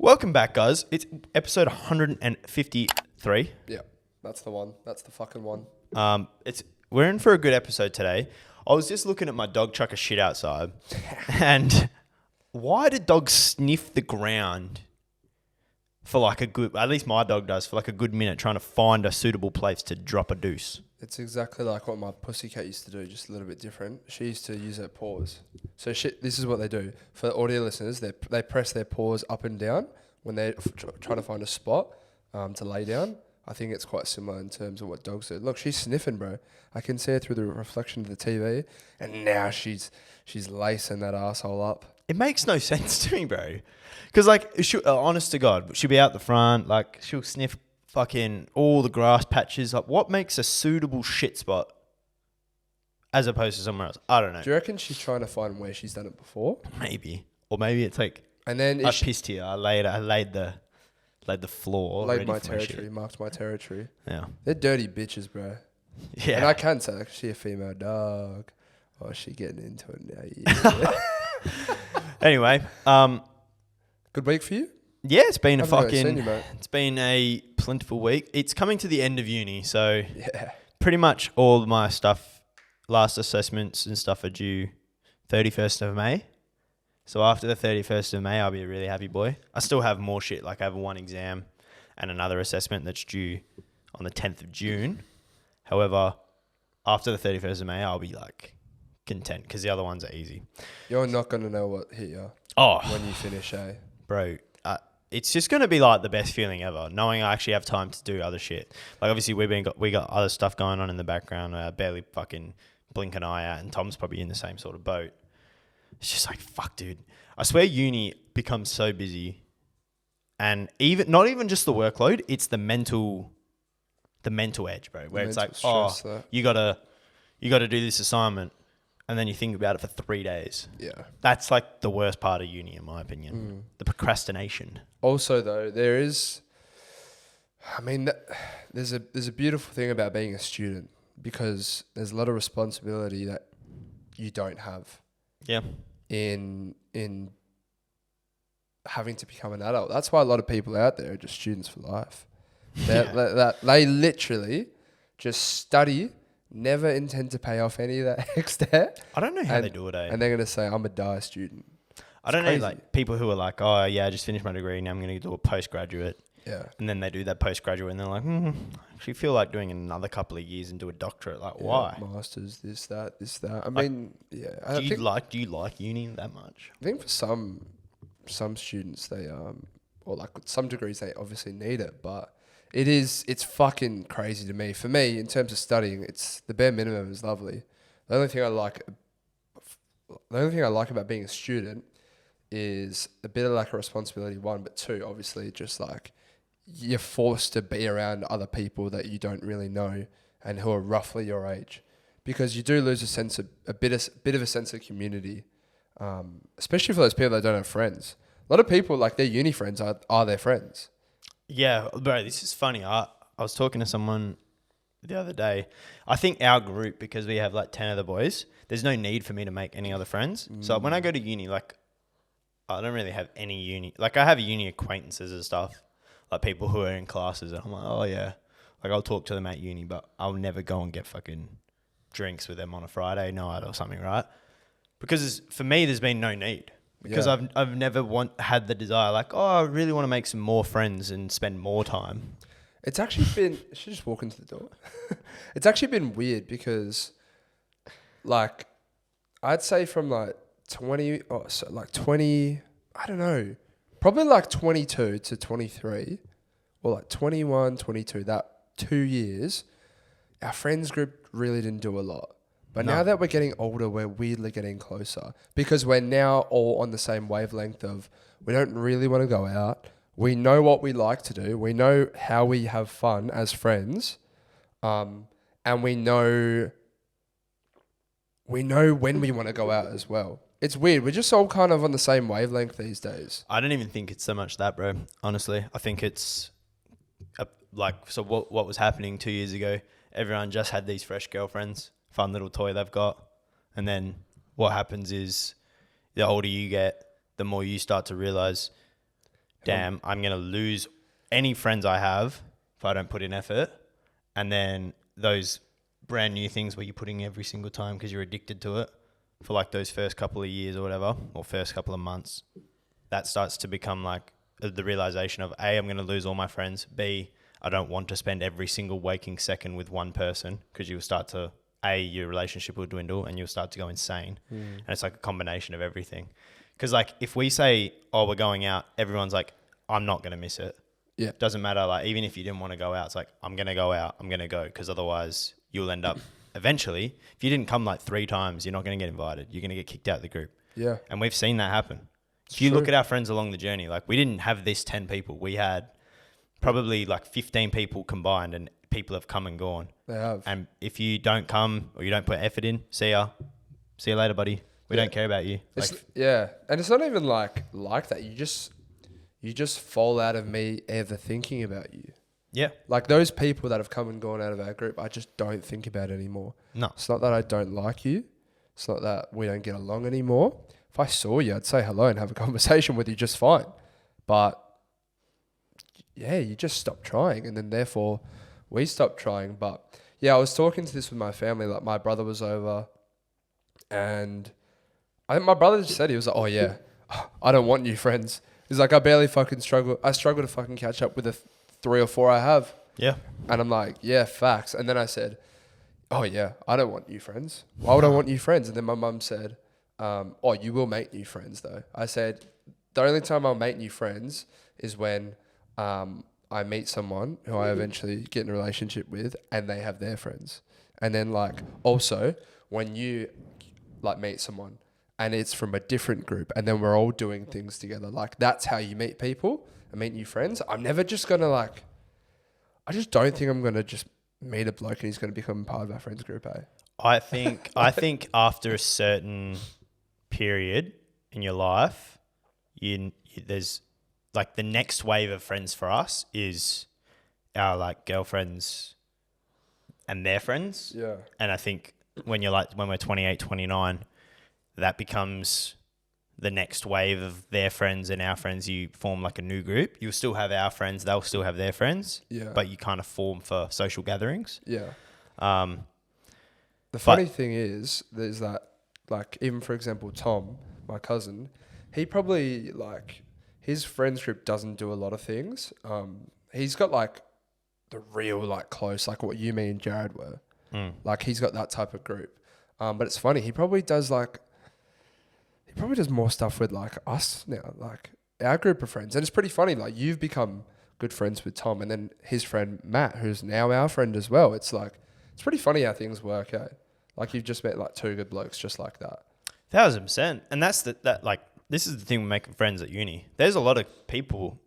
Welcome back, guys. It's episode 153. Yeah, that's the one. That's the fucking one. We're in for a good episode today. I was just looking at my dog chuck a shit outside, and why do dogs sniff the ground for like a good? At least my dog does for like a good minute, trying to find a suitable place to drop a deuce. It's exactly like what my pussycat used to do, just a little bit different. She used to use her paws. So this is what they do. For the audio listeners, they press their paws up and down when they're trying to find a spot to lay down. I think it's quite similar in terms of what dogs do. Look, she's sniffing, bro. I can see her through the reflection of the TV, and now she's lacing that asshole up. It makes no sense to me, bro. Because like, honest to God, she'll be out the front, like she'll sniff fucking all the grass patches. Like, what makes a suitable shit spot as opposed to somewhere else? I don't know. Do you reckon she's trying to find where she's done it before? Maybe, or maybe it's like, and then I pissed here. I laid the floor. Laid my territory, marked my territory. Yeah, they're dirty bitches, bro. Yeah, and I can say, like, is she a female dog? Or is she getting into it now? Yeah. Anyway, good week for you? Yeah, it's been It's been a plentiful week. It's coming to the end of uni, so yeah, pretty much all of my stuff, last assessments and stuff are due 31st of May. So after the 31st of May, I'll be a really happy boy. I still have more shit, like I have one exam and another assessment that's due on the 10th of June. However, after the 31st of May, I'll be like content because the other ones are easy. You're not going to know what hit you when you finish, eh? Bro, it's just going to be like the best feeling ever, knowing I actually have time to do other shit. Like obviously we got other stuff going on in the background. I barely fucking blink an eye out, and Tom's probably in the same sort of boat. It's just like, fuck, dude. I swear uni becomes so busy, and not even just the workload, it's the mental edge, bro. Where it's like, you gotta do this assignment, and then you think about it for 3 days. Yeah, that's like the worst part of uni, in my opinion. The procrastination. Also, though, there's a beautiful thing about being a student because there's a lot of responsibility that you don't have. Yeah. In having to become an adult. That's why a lot of people out there are just students for life. They literally just study, never intend to pay off any of that extra. I don't know how they do it, eh? And they're going to say, I'm a dire student. I don't know, like people who are like, oh yeah, I just finished my degree, now I'm going to do a postgraduate. Yeah. And then they do that postgraduate and they're like, I actually feel like doing another couple of years and do a doctorate. Like, why? Masters, this, that. I mean, yeah. Do you like uni that much? I think for some students, they, or like with some degrees, they obviously need it, but it's fucking crazy to me. For me, in terms of studying, it's the bare minimum is lovely. The only thing I like about being a student is a bit of like a responsibility, one, but two, obviously just like you're forced to be around other people that you don't really know and who are roughly your age, because you do lose a bit of a sense of community, especially for those people that don't have friends. A lot of people, like their uni friends are their friends. Yeah, bro, this is funny. I was talking to someone the other day. I think our group, because we have like 10 of the boys, there's no need for me to make any other friends. So when I go to uni, like I don't really have any uni. Like I have uni acquaintances and stuff, like people who are in classes, and I'm like, oh yeah, like I'll talk to them at uni, but I'll never go and get fucking drinks with them on a Friday night or something, right? Because for me, there's been no need. Because I've never had the desire, like, oh, I really want to make some more friends and spend more time. It's actually been... I should just walk into the door. It's actually been weird because, like, I'd say from like 20... I don't know. Probably like 22 to 23 or like 21, 22, that 2 years, our friends group really didn't do a lot. But now that we're getting older, we're weirdly getting closer because we're now all on the same wavelength of we don't really want to go out. We know what we like to do. We know how we have fun as friends. And we know when we want to go out as well. It's weird. We're just all kind of on the same wavelength these days. I don't even think it's so much that, bro. Honestly, I think it's what was happening 2 years ago, everyone just had these fresh girlfriends. Fun little toy they've got. And then what happens is the older you get, the more you start to realize damn, I'm going to lose any friends I have if I don't put in effort. And then those brand new things where you're putting every single time because you're addicted to it for like those first couple of years or whatever, or first couple of months, that starts to become like the realization of A, I'm going to lose all my friends. B, I don't want to spend every single waking second with one person because you'll start to, A, your relationship will dwindle and you'll start to go insane. And it's like a combination of everything. Because like if we say, oh, we're going out, everyone's like, I'm not going to miss it. Yeah. Doesn't matter. Like even if you didn't want to go out, it's like, I'm going to go out. I'm going to go. Because otherwise you'll end up eventually, if you didn't come like 3 times, you're not going to get invited. You're going to get kicked out of the group. Yeah. And we've seen that happen. If you look at our friends along the journey, like we didn't have this 10 people. We had probably like 15 people combined and people have come and gone. They have. And if you don't come or you don't put effort in, see ya. See you later, buddy. We don't care about you. Yeah. And it's not even like that. You just fall out of me ever thinking about you. Yeah. Like those people that have come and gone out of our group, I just don't think about anymore. No. It's not that I don't like you. It's not that we don't get along anymore. If I saw you, I'd say hello and have a conversation with you just fine. But yeah, you just stop trying, and then therefore we stopped trying. But yeah, I was talking to this with my family. Like my brother was over, and I think my brother just said, he was like, oh yeah, I don't want new friends. He's like, I barely fucking struggle. I struggle to fucking catch up with the 3 or 4 I have. Yeah. And I'm like, yeah, facts. And then I said, oh yeah, I don't want new friends. Why would I want new friends? And then my mum said, oh, you will make new friends though. I said, the only time I'll make new friends is when I meet someone who I eventually get in a relationship with and they have their friends. And then like also when you like meet someone and it's from a different group and then we're all doing things together, like that's how you meet people and meet new friends. I'm never just going to like, I just don't think I'm going to just meet a bloke and he's going to become part of our friends group, eh? I think after a certain period in your life, there's like the next wave of friends for us is our like girlfriends and their friends. Yeah. And I think when we're 28, 29, that becomes the next wave of their friends and our friends. You form like a new group. You'll still have our friends. They'll still have their friends. Yeah. But you kind of form for social gatherings. Yeah. The funny thing is that like even for example, Tom, my cousin, he probably like his friends group doesn't do a lot of things. He's got like the real like close, like what you, me and Jared were. Like he's got that type of group. But it's funny, he probably does more stuff with like us now, like our group of friends. And it's pretty funny, like you've become good friends with Tom and then his friend Matt, who's now our friend as well. It's like, it's pretty funny how things work out. Like you've just met like 2 good blokes just like that. 1,000%. And that's this is the thing with making friends at uni. There's a lot of people,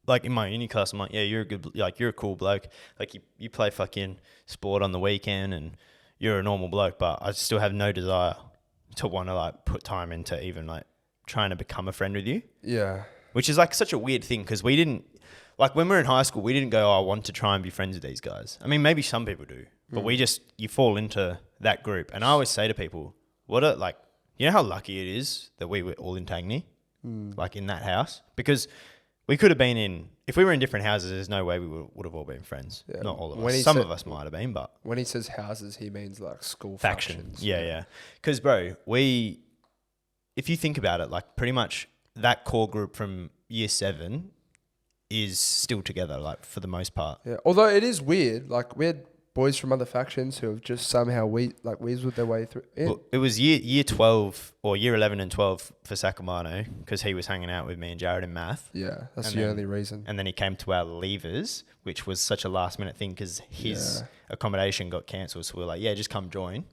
like in my uni class, I'm like, yeah, you're a cool bloke. Like you play fucking sport on the weekend and you're a normal bloke, but I still have no desire to want to like put time into even like trying to become a friend with you. Yeah. Which is like such a weird thing because we didn't, like when we were in high school, we didn't go, oh, I want to try and be friends with these guys. I mean, maybe some people do, but you fall into that group. And I always say to people, you know how lucky it is that we were all in Tangney, like in that house? Because we could have been if we were in different houses, there's no way we would have all been friends. Yeah. Not all of us. Some of us might have been, but. When he says houses, he means like school factions. factions. Yeah. Because, bro, if you think about it, like pretty much that core group from year 7 is still together, like for the most part. Yeah. Although it is weird, like we had boys from other factions who have just somehow weaseled their way through. Yeah. Well, it was year 12 or year 11 and 12 for Sacramento because he was hanging out with me and Jared in math. Yeah, that's the only reason. And then he came to our levers, which was such a last minute thing because his accommodation got cancelled. So we were like, yeah, just come join.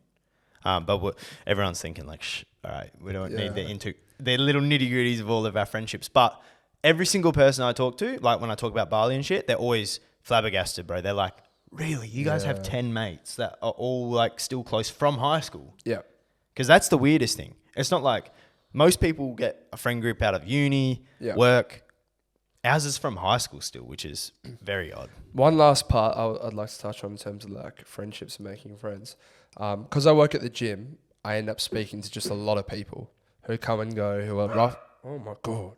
But everyone's thinking like, all right, we don't need the little nitty gritties of all of our friendships. But every single person I talk to, like when I talk about Bali and shit, they're always flabbergasted, bro. They're like, really? You guys have 10 mates that are all like still close from high school? Yeah. Because that's the weirdest thing. It's not like most people get a friend group out of uni, work. Ours is from high school still, which is very odd. One last part I'd like to touch on in terms of like friendships and making friends. Because I work at the gym, I end up speaking to just a lot of people who come and go, who are rough. oh my God,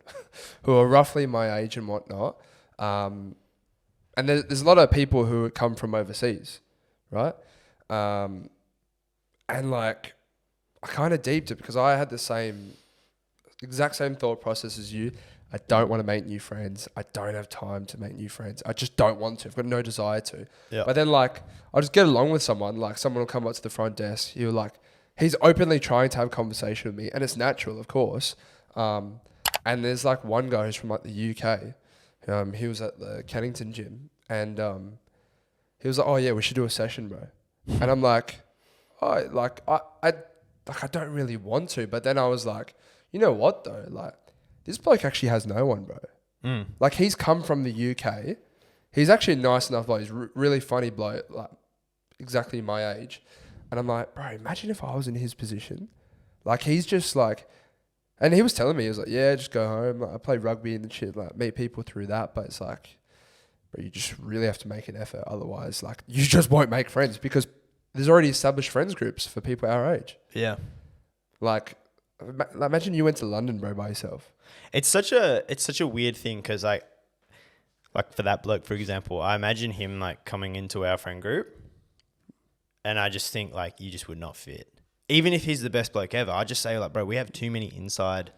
who are roughly my age and whatnot. And there's a lot of people who come from overseas, right? And like, I kind of deeped it because I had the exact same thought process as you. I don't want to make new friends. I don't have time to make new friends. I just don't want to. I've got no desire to. Yeah. But then like, I'll just get along with someone. Like someone will come up to the front desk. He's openly trying to have a conversation with me, and it's natural, of course. And there's like one guy who's from like the UK. He was at the Cannington gym, and he was like, "Oh yeah, we should do a session, bro." And I'm like, "Oh, like I don't really want to." But then I was like, "You know what though? Like, this bloke actually has no one, bro. Like he's come from the UK. He's actually a nice enough bloke. He's really funny bloke, like exactly my age." And I'm like, "Bro, imagine if I was in his position." Like he's just like, and he was telling me, he was like, "Yeah, just go home. Like, I play rugby and shit, like meet people through that." But it's like, bro, you just really have to make an effort. Otherwise, like you just won't make friends because there's already established friends groups for people our age. Yeah. Like imagine you went to London, bro, by yourself. It's such a weird thing because like for that bloke, for example, I imagine him like coming into our friend group, and I just think like you just would not fit. Even if he's the best bloke ever, I just say like, bro, we have too many inside.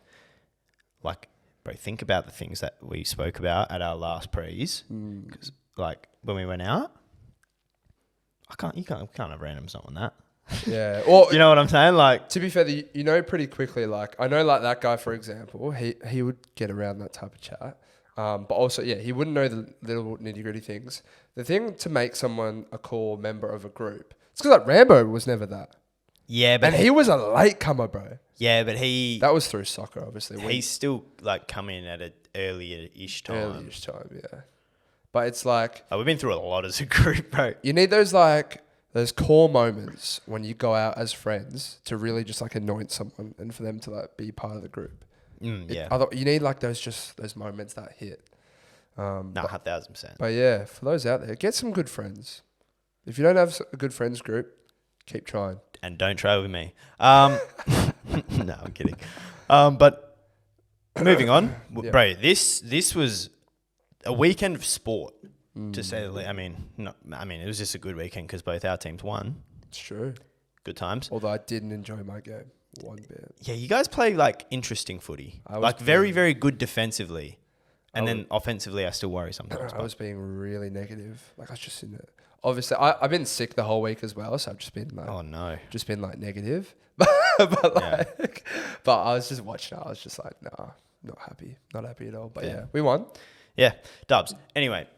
Like, bro, think about the things that we spoke about at our last prees. Because like when we went out, you can't have randoms not on that. Yeah. Or you know what I'm saying? Like, to be fair, you know pretty quickly, like I know like that guy, for example, he would get around that type of chat. But also, yeah, he wouldn't know the little nitty gritty things. The thing to make someone a core member of a group, it's because like Rambo was never that. Yeah, but he was a late comer, bro. Yeah, but that was through soccer, obviously. He's still like coming at an earlier-ish time. Early-ish time, yeah. But it's like we've been through a lot as a group, bro. You need those core moments when you go out as friends to really just like anoint someone and for them to like be part of the group. Yeah. You need like those moments that hit. 1,000%. But yeah, for those out there, get some good friends. If you don't have a good friends group, keep trying. And don't try with me. No, I'm kidding. But moving on, bro. This was a weekend of sport, to say the least. I mean, it was just a good weekend because both our teams won. It's true. Good times. Although I didn't enjoy my game one bit. Yeah, you guys play like interesting footy. Like very, very good defensively. And then offensively, I still worry sometimes. I was being really negative. Like I was just in it. Obviously, I've been sick the whole week as well, so I've just been like, oh no, just been like negative. but I was just watching it. I was just like, nah, not happy at all. But yeah, we won. Yeah, dubs. Anyway,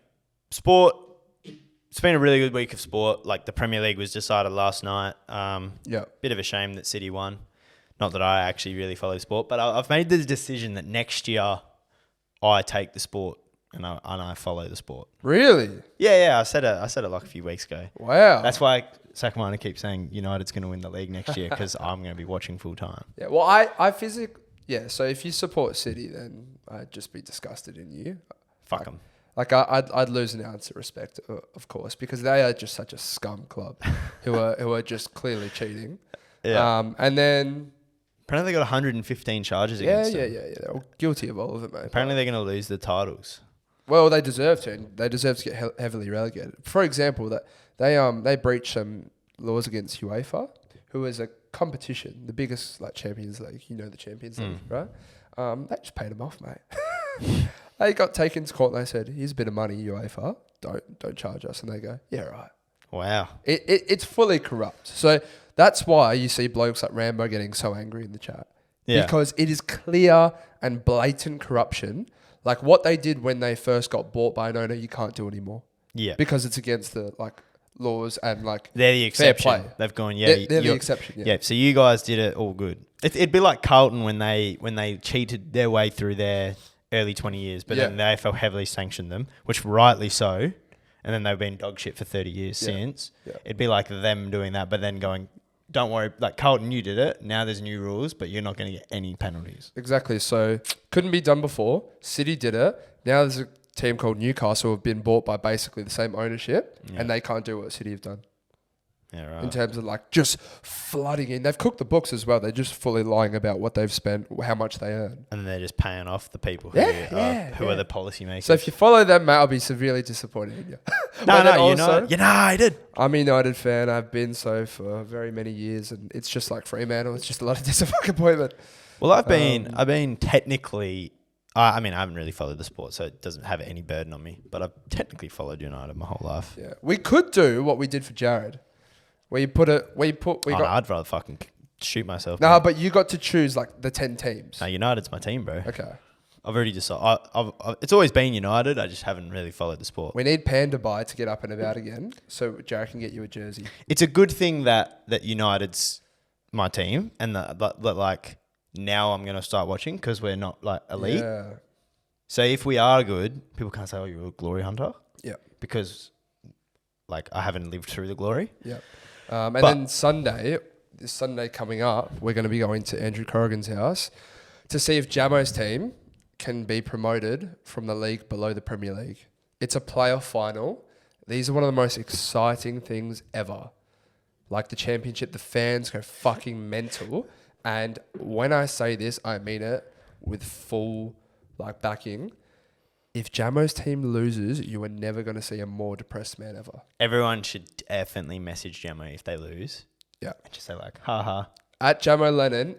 sport. It's been a really good week of sport. Like the Premier League was decided last night. Bit of a shame that City won. Not that I actually really follow sport, but I've made the decision that next year I take the sport. And I follow the sport. Really? Yeah. I said it like a few weeks ago. Wow. That's why Sakamana keeps saying United's going to win the league next year because I'm going to be watching full time. Yeah. Well, I physically. Yeah. So if you support City, then I'd just be disgusted in you. Fuck them. Like I'd lose an ounce of respect, of course, because they are just such a scum club, who are just clearly cheating. Yeah. And then. Apparently they got 115 charges against them. Yeah. They're all guilty of all of it, mate. Apparently they're going to lose the titles. Well, they deserve to. And they deserve to get heavily relegated. For example, that they breached some laws against UEFA, who is a competition, the biggest like Champions League. You know the Champions League, right? They just paid them off, mate. They got taken to court and they said, "Here's a bit of money, UEFA. Don't charge us." And they go, "Yeah, right." Wow. It's fully corrupt. So that's why you see blokes like Rambo getting so angry in the chat. Yeah. Because it is clear and blatant corruption. Like what they did when they first got bought by an owner, you can't do anymore. Yeah. Because it's against the like laws and like they're the exception. Fair play. They've gone, they're the exception. Yeah. So you guys did it all good. It'd be like Carlton when they cheated their way through their early 20 years, but then the AFL heavily sanctioned them, which rightly so. And then they've been dog shit for 30 years since. Yeah. It'd be like them doing that, but then going, don't worry, like Carlton, you did it. Now there's new rules, but you're not going to get any penalties. Exactly. So couldn't be done before. City did it. Now there's a team called Newcastle who have been bought by basically the same ownership and they can't do what City have done. Yeah, right. in terms of like just flooding in. They've cooked the books as well. They're just fully lying about what they've spent, how much they earn. And then they're just paying off the people who, who are the policymakers. So if you follow them, mate, I'll be severely disappointed in you. No, United. I'm a United fan. I've been so for very many years, and it's just like Fremantle. It's just a lot of disappointment. Well, I've been technically. I mean, I haven't really followed the sport, so it doesn't have any burden on me. But I've technically followed United my whole life. Yeah, we could do what we did for Jared, I'd rather fucking shoot myself. Nah, but you got to choose like the 10 teams. No, United's my team, bro. Okay. I've already decided. It's always been United. I just haven't really followed the sport. We need Panda Buy to get up and about again, so Jared can get you a jersey. It's a good thing that United's my team, and that like now I'm gonna start watching because we're not like elite. Yeah. So if we are good, people can't say, "Oh, you're a glory hunter." Yeah. Because like I haven't lived through the glory. Yeah. And then this Sunday coming up, we're going to be going to Andrew Corrigan's house to see if Jamo's team can be promoted from the league below the Premier League. It's a playoff final. These are one of the most exciting things ever. Like the championship, the fans go fucking mental. And when I say this, I mean it with full like backing. If Jamo's team loses, you are never going to see a more depressed man ever. Everyone should definitely message Jamo if they lose. Yeah. And just say like, haha. At Jamo Lennon,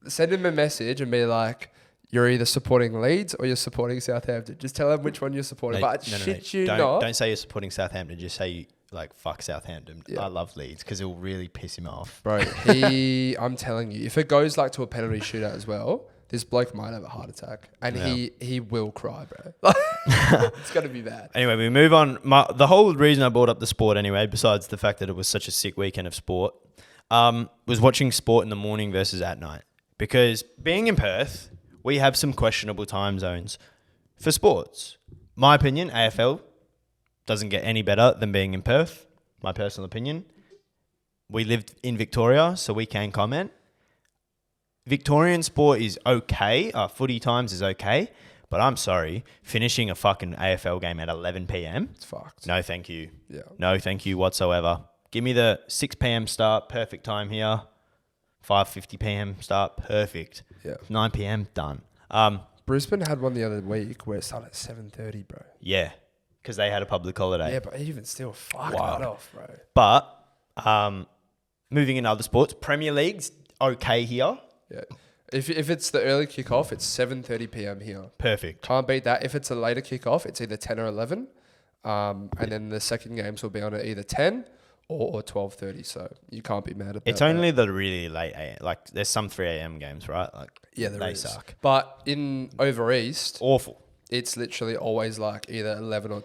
send him a message and be like, you're either supporting Leeds or you're supporting Southampton. Just tell him which one you're supporting. Don't say you're supporting Southampton. Just say like, fuck Southampton. Yeah. I love Leeds because it'll really piss him off. Bro, I'm telling you, if it goes like to a penalty shootout as well, this bloke might have a heart attack. And he will cry, bro. It's going to be bad. Anyway, we move on. The whole reason I brought up the sport anyway, besides the fact that it was such a sick weekend of sport, was watching sport in the morning versus at night. Because being in Perth, we have some questionable time zones for sports. My opinion, AFL doesn't get any better than being in Perth. My personal opinion. We lived in Victoria, so we can comment. Victorian sport is okay. Footy times is okay. But I'm sorry, finishing a fucking AFL game at 11 p.m. It's fucked. No, thank you. Yeah. No, thank you whatsoever. Give me the 6 p.m. start, perfect time here. 5:50 p.m. start, perfect. Yeah. 9 p.m. done. Brisbane had one the other week where it started at 7:30, bro. Yeah, because they had a public holiday. Yeah, but even still, fuck Wild. that off, bro. But moving into other sports, Premier League's okay here. Yeah. If it's the early kickoff, it's 7:30 p.m. here. Perfect. Can't beat that. If it's a later kickoff, it's either 10 or 11. And then the second games will be on at either 10 or 12:30. So you can't be mad about it. It's only the really late AM. Like there's some 3 a.m. games, right? Like they suck. But in over east, Awful. it's literally always like either 11 or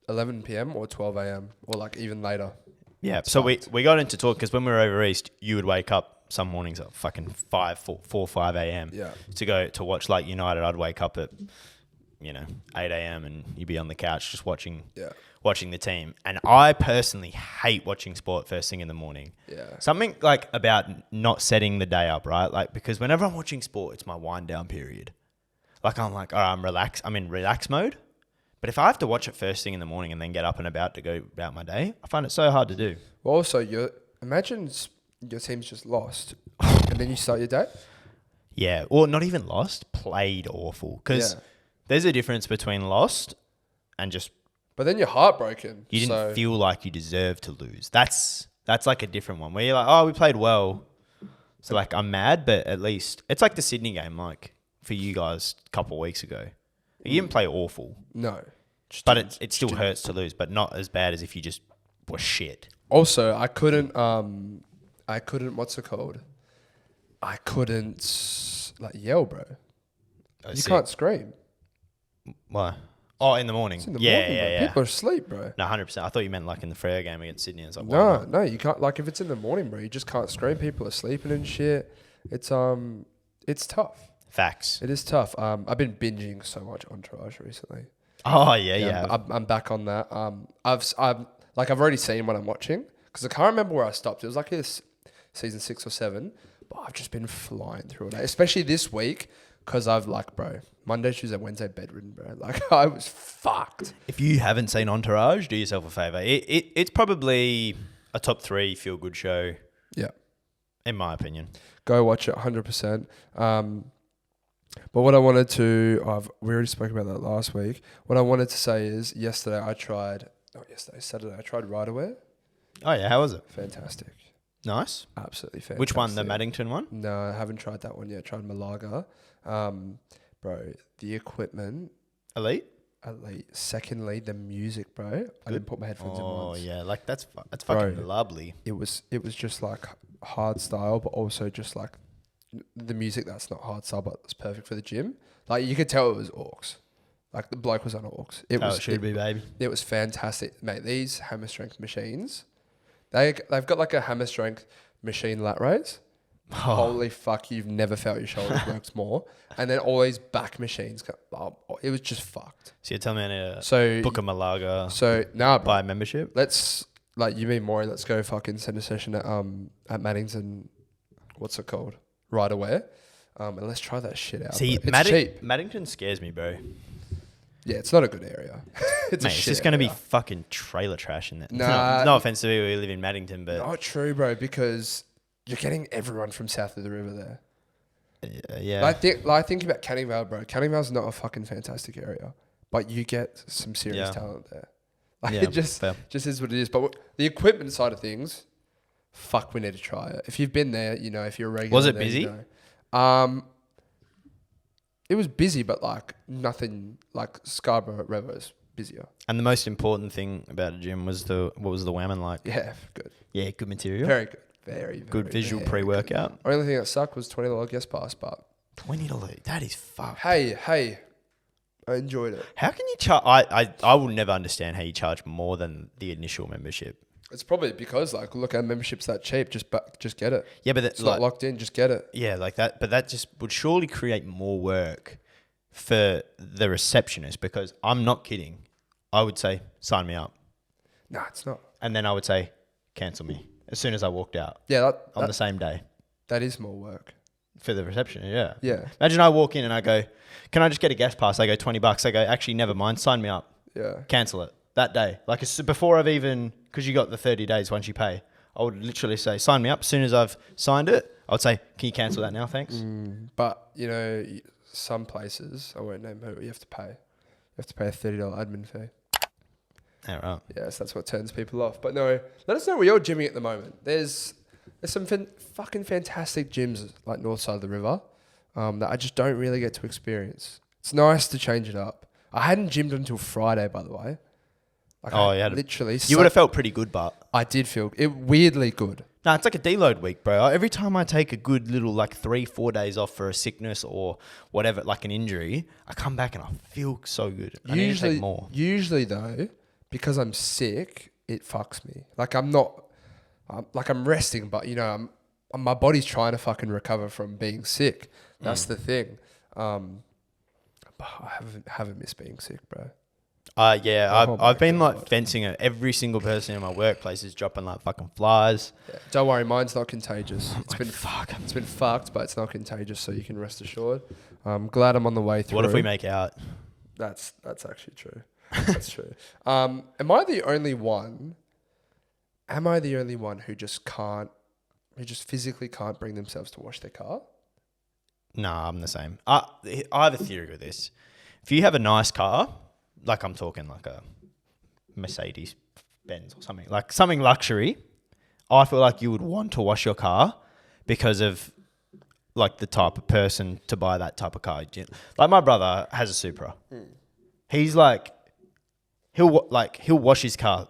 11 p.m. or 12 a.m. or like even later. Yeah. So we got into talk because when we were over east, you would wake up some mornings at fucking 5 a.m. Yeah. to go to watch like United. I'd wake up at 8 a.m. and you'd be on the couch just watching the team. And I personally hate watching sport first thing in the morning. Yeah. Something like about not setting the day up, right? Like because whenever I'm watching sport, it's my wind down period. Like I'm like, all right, I'm relaxed. I'm in relax mode. But if I have to watch it first thing in the morning and then get up and about to go about my day, I find it so hard to do. Well, also, imagine your team's just lost and then you start your day. Yeah, or not even lost, played awful. Because there's a difference between lost and just... But then you're heartbroken. You didn't feel like you deserved to lose. That's like a different one where you're like, oh, we played well. So like I'm mad, but at least... It's like the Sydney game, like for you guys a couple of weeks ago. You didn't play awful. No. But it still hurts to lose, but not as bad as if you just were shit. Also, I couldn't, what's it called? I couldn't, yell, bro. You can't scream. Why? Oh, in the morning. It's in the morning, bro. People are asleep, bro. No, 100%. I thought you meant like in the Freo game against Sydney. It's like, no, you can't. Like if it's in the morning, bro, you just can't scream. People are sleeping and shit. It's tough. Facts. It is tough. I've been binging so much Entourage recently. Oh yeah. I'm back on that. I've already seen what I'm watching because I can't remember where I stopped. It was like this season 6 or 7, but I've just been flying through it. Especially this week Because I've bro, Monday, Tuesday, Wednesday, bedridden, bro. Like, I was fucked. If you haven't seen Entourage, do yourself a favor. It's probably a top 3 feel good show. Yeah. In my opinion. Go watch it 100%. But what I wanted to, we already spoke about that last week. What I wanted to say is Saturday, I tried Ryderwear. Oh yeah, how was it? Fantastic. Nice. Absolutely fantastic. Which one? The Maddington one? No, I haven't tried that one yet. I tried Malaga. Bro, the equipment. Elite. Secondly, the music, bro. I didn't put my headphones in once. Oh yeah, like that's fucking Bro, lovely. It was just like hard style, but also just like the music that's not hard style, but it's perfect for the gym. Like you could tell it was Orcs. Like the bloke was on Orcs. It should be, baby. It was fantastic, mate. These hammer strength machines, they've got like a hammer strength machine lat raise. Oh. Holy fuck, you've never felt your shoulders works more. And then all these back machines, it was just fucked. So you're telling me I need to book a Malaga, buy a membership? Let's, like, you mean more, let's go fucking send a session at Maddington, what's it called? Ryderwear. And let's try that shit out. See, it's cheap. Maddington scares me, bro. Yeah, it's not a good area. It's just going to be fucking trailer trash in there. Nah. No offense to people who live in Maddington, but... Not true, bro, because you're getting everyone from south of the river there. Yeah. Think about Canning Vale, bro. Canning Vale's not a fucking fantastic area, but you get some serious talent there. Like, it just is what it is. But the equipment side of things, fuck, we need to try it. If you've been there, you know, if you're a regular... Was it there, busy? You know. It was busy, but like nothing like Scarborough Revo's busier. And the most important thing about a gym was what was the whammon like? Yeah, good. Yeah, good material. Very good. Very good visual pre-workout. Only thing that sucked was $20 guest pass, but $20. That is fucked. Hey, I enjoyed it. How can you charge? I will never understand how you charge more than the initial membership. It's probably because, like, look, our membership's that cheap. Just get it. Yeah, but it's not locked in. Just get it. Yeah, like that. But that just would surely create more work for the receptionist, because I'm not kidding. I would say, sign me up. Nah, it's not. And then I would say, cancel me as soon as I walked out. Yeah, on the same day. That is more work for the reception. Yeah. Yeah. Imagine I walk in and I go, can I just get a guest pass? I go $20. I go, actually, never mind. Sign me up. Yeah. Cancel it that day. Like, before I've even, because you got the 30 days once you pay, I would literally say, sign me up. As soon as I've signed it, I would say, can you cancel that now? Thanks. But, you know, some places, I won't name who, you have to pay. You have to pay a $30 admin fee. Yeah, right. Yes, that's what turns people off. But no, let us know where you're gymming at the moment. There's some fucking fantastic gyms like north side of the river that I just don't really get to experience. It's nice to change it up. I hadn't gymmed until Friday, by the way. Like, literally. You would have felt pretty good, but I did feel it weirdly good. No, it's like a deload week, bro. Every time I take a good little 3-4 days off for a sickness or whatever, like an injury, I come back and I feel so good. I need to take more. Usually though, because I'm sick, it fucks me. Like I'm not, I'm resting, but you know, my body's trying to fucking recover from being sick. That's the thing. But I haven't missed being sick, bro. Yeah, I've been fencing it. Every single person in my workplace is dropping fucking flies. Yeah. Don't worry, mine's not contagious. It's been fucked, but it's not contagious, so you can rest assured. I'm glad I'm on the way through. What if we make out? That's actually true. That's true. Am I the only one who just physically can't bring themselves to wash their car? Nah, I'm the same. I have a theory with this. If you have a nice car, like I'm talking like a Mercedes Benz or something, like something luxury, I feel like you would want to wash your car because of like the type of person to buy that type of car. Like my brother has a Supra. He's like, he'll wash his car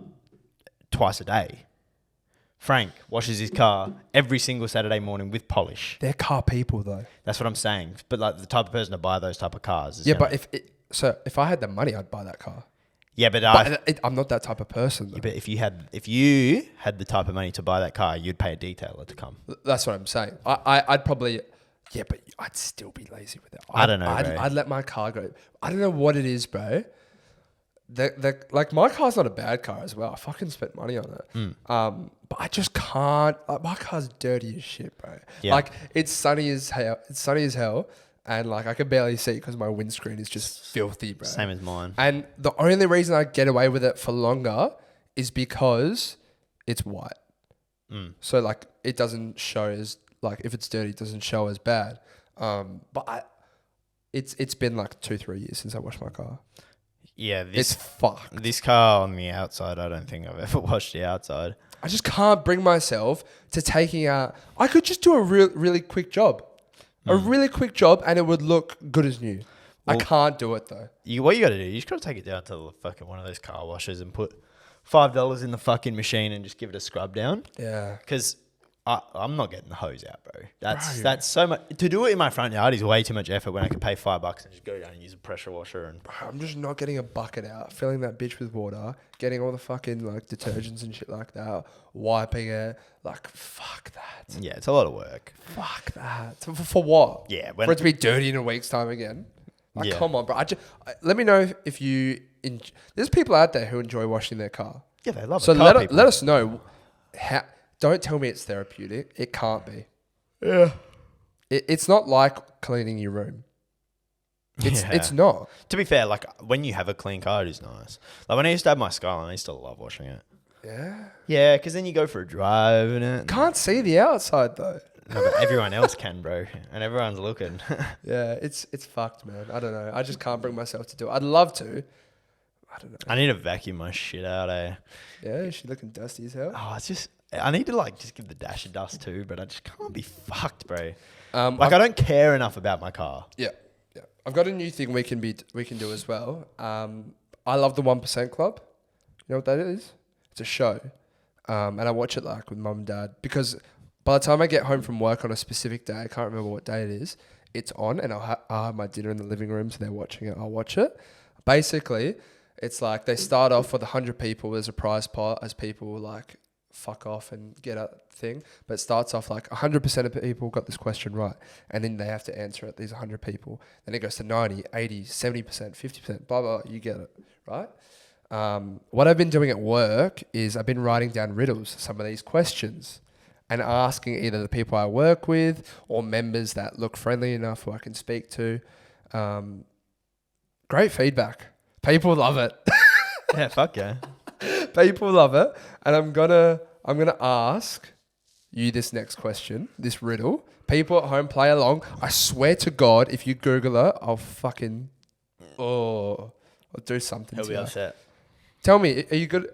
twice a day. Frank washes his car every single Saturday morning with polish. They're car people though. That's what I'm saying. But like the type of person to buy those type of cars. Yeah, but if I had the money, I'd buy that car. Yeah, but I'm not that type of person. Though. Yeah, but if you had the type of money to buy that car, you'd pay a detailer to come. That's what I'm saying. I'd probably, yeah, but I'd still be lazy with it. I don't know, bro. I'd let my car go. I don't know what it is, bro. Like my car's not a bad car as well. I fucking spent money on it. But I just can't. Like, my car's dirty as shit, bro. Yeah. Like it's sunny as hell. and like I can barely see because my windscreen is just filthy, bro. Same as mine. And the only reason I get away with it for longer is because it's white. So like it doesn't show as like if it's dirty, it doesn't show as bad. It's been like 2-3 years since I washed my car. Yeah, It's fucked. This car on the outside, I don't think I've ever washed the outside. I just can't bring myself to taking out. I could just do a really quick job, a really quick job, and it would look good as new. Well, I can't do it though. What you got to do? You just got to take it down to the fucking one of those car washers and put $5 in the fucking machine and just give it a scrub down. Yeah. Because I'm not getting the hose out, bro. That's so much. To do it in my front yard is way too much effort when I could pay $5 and just go down and use a pressure washer. And I'm just not getting a bucket out, filling that bitch with water, getting all the fucking like detergents and shit like that, wiping it. Like, fuck that. yeah, it's a lot of work. Fuck that. For what? Yeah. For it to be dirty in a week's time again? Like, Yeah. come on, bro. Let me know if you... There's people out there who enjoy washing their car. Yeah, they love it. So Car let people. us know. Don't tell me it's therapeutic. It can't be. Yeah. It's not like cleaning your room. It's Yeah. not. To be fair, like when you have a clean car, it is nice. Like when I used to have my Skyline, I used to love washing it. Yeah. Yeah, because then you go for a drive in it. Can't see the outside though. No, but everyone else can, bro, and everyone's looking. Yeah, it's fucked, man. I don't know. I just can't bring myself to do it. I'd love to. I don't know. I need to vacuum my shit out, eh? Yeah, she's looking dusty as hell. Oh, it's just I need to like just give the dash a dust too, but I just can't be fucked, bro. Like I don't care enough about my car. Yeah. I've got a new thing we can do as well. I love the 1% Club. You know what that is? It's a show, and I watch it like with mum and dad because by the time I get home from work on a specific day, I can't remember what day it is. It's on, and I'll have my dinner in the living room, so they're watching it. I'll watch it. Basically, it's like they start off with 100 people. There's a prize pot as people like fuck off and get a thing. But it starts off like 100% of people got this question right. And then they have to answer it, these 100 people. Then it goes to 90, 80, 70%, 50%, blah, blah, you get it, right? What I've been doing at work is I've been writing down riddles, some of these questions, and asking either the people I work with or members that look friendly enough who I can speak to. Great feedback. People love it. Yeah, fuck yeah. People love it. And I'm gonna ask you this next question, this riddle. People at home play along. I swear to God, if you Google it, I'll do something He'll to be you. upset. Tell me, are you good?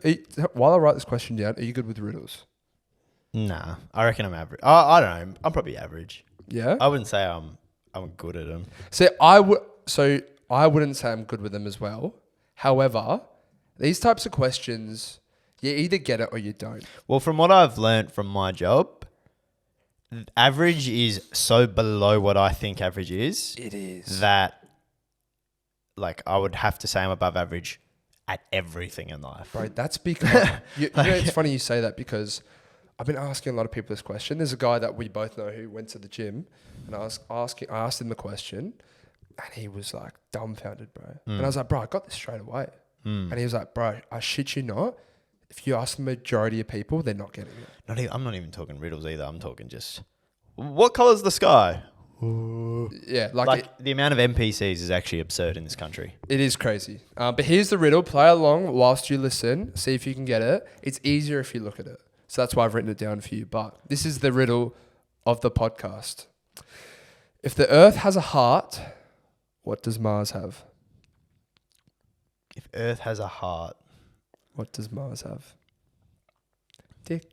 While I write this question down, are you good with riddles? Nah, I reckon I'm average. I don't know. I'm probably average. Yeah. I wouldn't say I'm good at them. I wouldn't say I'm good with them as well. However, these types of questions, you either get it or you don't. Well, from what I've learned from my job, average is so below what I think average is. It is. That, like, I would have to say I'm above average at everything in life. Bro, that's because... you know, it's funny you say that because I've been asking a lot of people this question. There's a guy that we both know who went to the gym and I asked him the question and he was like dumbfounded, bro. And I was like, bro, I got this straight away. And he was like, bro, I shit you not. If you ask the majority of people, they're not getting it. I'm not even talking riddles either. I'm talking just, what colour's the sky? Yeah, The amount of NPCs is actually absurd in this country. it is crazy. But here's the riddle. Play along whilst you listen. See if you can get it. It's easier if you look at it. So that's why I've written it down for you. But this is the riddle of the podcast. If the Earth has a heart, what does Mars have? If Earth has a heart, What does Mars have? Tick,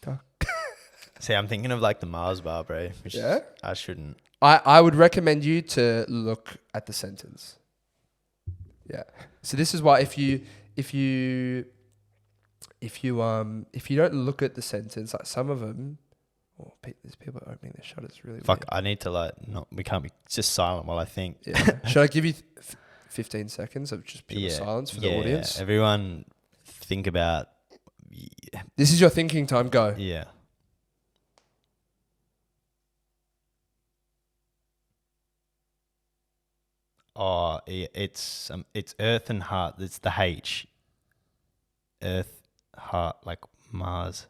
tock. see, I'm thinking of like the Mars bar, bro. Which Yeah? I shouldn't. I would recommend you to look at the sentence. Yeah. So this is why if you don't look at the sentence, like some of them, there's people opening their shutters really Fuck, I need to we can't be just silent while I think. weird. Yeah. Should I give you 15 seconds of just pure silence for the audience? Everyone think about, This is your thinking time. Go. yeah. Oh, it's Earth and heart. It's the H. Earth, heart, like Mars.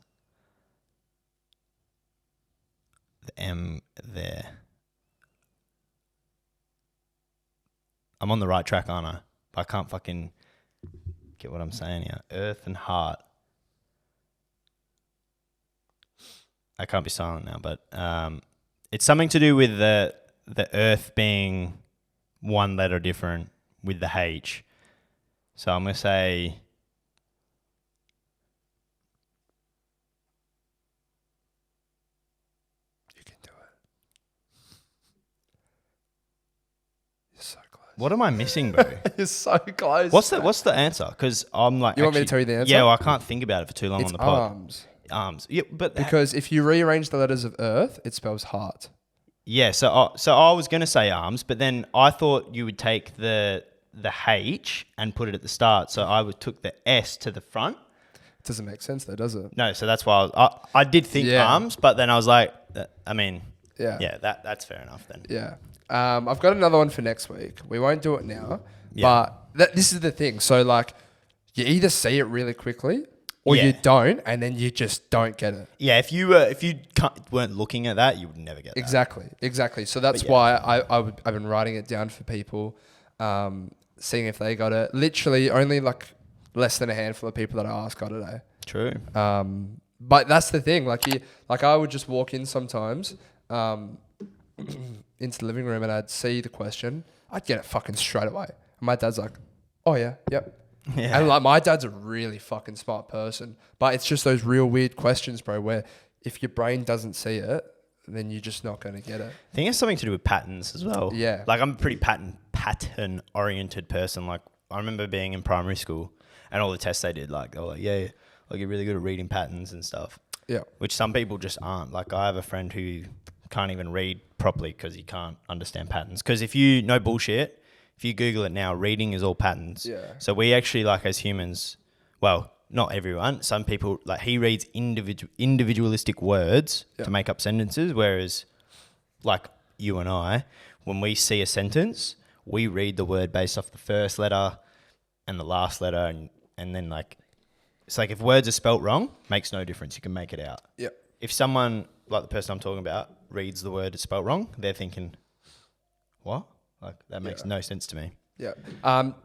The M there. I'm on the right track, aren't I? I can't fucking get what I'm saying here. Earth and heart. I can't be silent now, but it's something to do with the earth being one letter different with the H. So I'm going to say... You can do it. You're so close. What am I missing, bro? You're so close. What's the answer? Because I'm like... You want me to tell you the answer? Yeah, well, I can't think about it for too long It's on the pod. arms. Arms. Yeah, but... Because if you rearrange the letters of Earth, it spells heart. Yeah, so I was going to say arms, but then I thought you would take the H and put it at the start. So I took the S to the front. It doesn't make sense though, does it? No, so that's why I did think arms, but then I was like, I mean, yeah, that's fair enough then. Yeah. I've got another one for next week. We won't do it now, Yeah. but this is the thing. So like, you either see it really quickly or Yeah. you don't, and then you just don't get it. Yeah, if you weren't looking at that, you would never get that. Exactly. So that's why I've been writing it down for people, seeing if they got it. Literally only like less than a handful of people that I asked got it. True. But that's the thing. Like I would just walk in sometimes into the living room and I'd see the question. I'd get it fucking straight away. And my dad's like, "Oh yeah, yep." Yeah. And like my dad's a really fucking smart person, but it's just those real weird questions, bro, where if your brain doesn't see it, then you're just not going to get it. I think it's something to do with patterns as well. Yeah. Like I'm a pretty pattern oriented person. Like I remember being in primary school and all the tests they did, like they were like, yeah, like you're really good at reading patterns and stuff. Yeah. Which some people just aren't. Like I have a friend who can't even read properly because he can't understand patterns. Because if you know bullshit, if you Google it now, reading is all patterns. Yeah. So we actually, like as humans, well, not everyone, some people, like he reads individualistic words to make up sentences, whereas like you and I, when we see a sentence, we read the word based off the first letter and the last letter, and then like, it's like if words are spelt wrong, makes no difference. You can make it out. Yeah. If someone, like the person I'm talking about, reads the word it's spelt wrong, they're thinking, what? Like that makes no sense to me. Yeah.